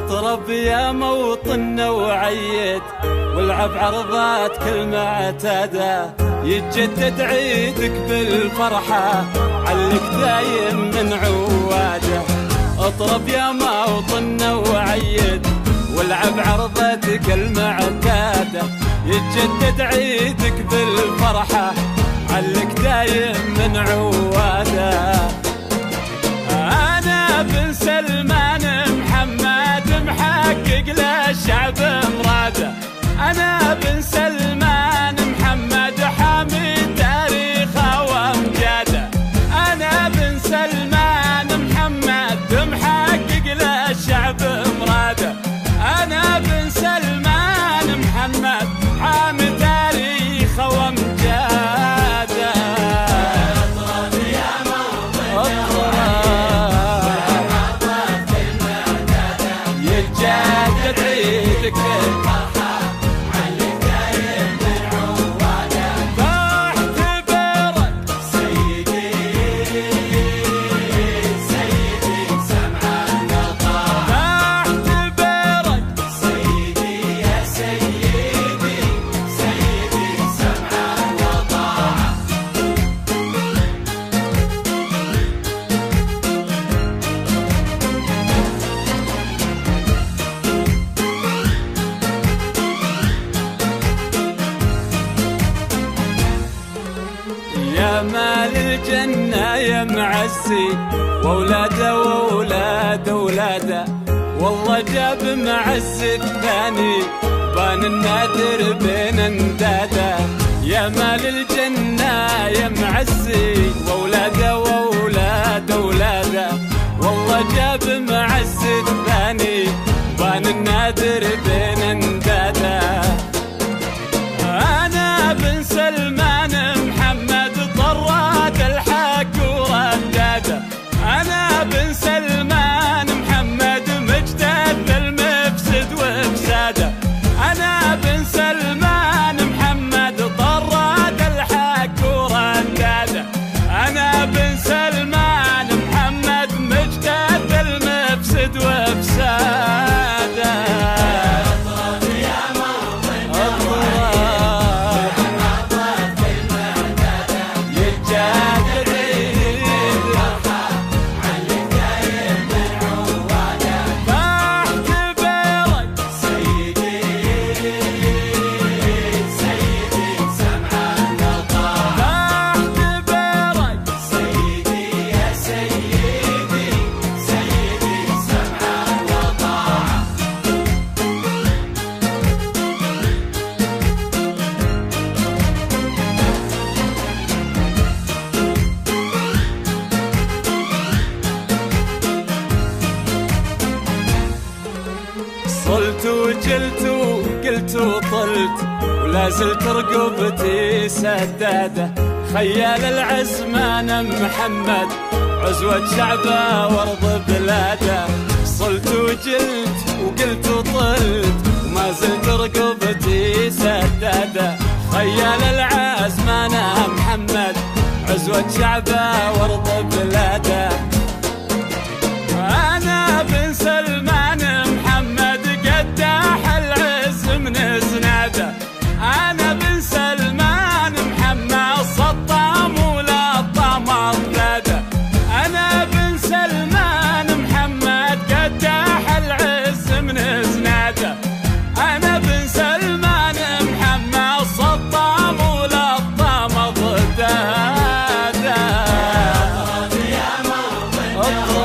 اطرب يا موطننا وعيد، والعب عرضات كل معتادة، يتجدد عيدك بالفرحة، علك دايم من عواده. اطرب يا موطننا وعيد، والعب عرضتك المعتادة، يتجدد عيدك بالفرحة، علك دايم من عواده. أنا بن سلمان محمد محقق للشعب مراده، أنا بن سلمان محمد حامي تاريخه وامجاده، أنا بن سلمان محمد محقق للشعب مراده، أنا بن سلمان محمد حامي تاريخه وامجاده. اطرب يا موطننا يتجدد عيدك بالفرحة، علك دايم من عواده. بعتبرك سيدي سيدي سمعان وطاعة، بعتبرك سيدي يا سيدي سيدي سمعان وطاعة. يا مال الجنة يا معزي، وولاده وولاد ولاده، والله جاب معز الثاني، بان النادر بين انداده. يا مال الجنة يا معزي، وولاده وولاد ولاده، والله جاب معز الثاني، بان النادر بين انداده. أنا بن سلمان محمد طراد الحق ورداده، أنا بن سلمان محمد مجتد المفسد وفساده، أنا بن سلمان محمد طراد الحق ورداده، أنا بن سلمان محمد مجتد المفسد وفساده. اطرب يا موطننا يتجدد عيدك بالفرحة، علك دايم من عواده. بعتبرك سيدي سيدي سمعان وطاعة، بعتبرك سيدي يا سيدي سيدي سمعان وطاعة. صلت وجلت وقلت وطلت، ولا زلت رقبتي سداده، خيال العزمان محمد عزوة شعبه وارض بلاده. صلت وجلت وقلت وطلت، وما زلت رقبتي سداده، خيال العزمان محمد عزوة شعبه وارض بلاده. أنا بن سلمان محمد قداح العز من زناده، أنا بن سلمان محمد سطام ولا الطمع ضلاده، أنا بن سلمان محمد قداح العز من زناده، أنا بن سلمان محمد سطام ولا الطمع ضلاده. اطرب يا موطننا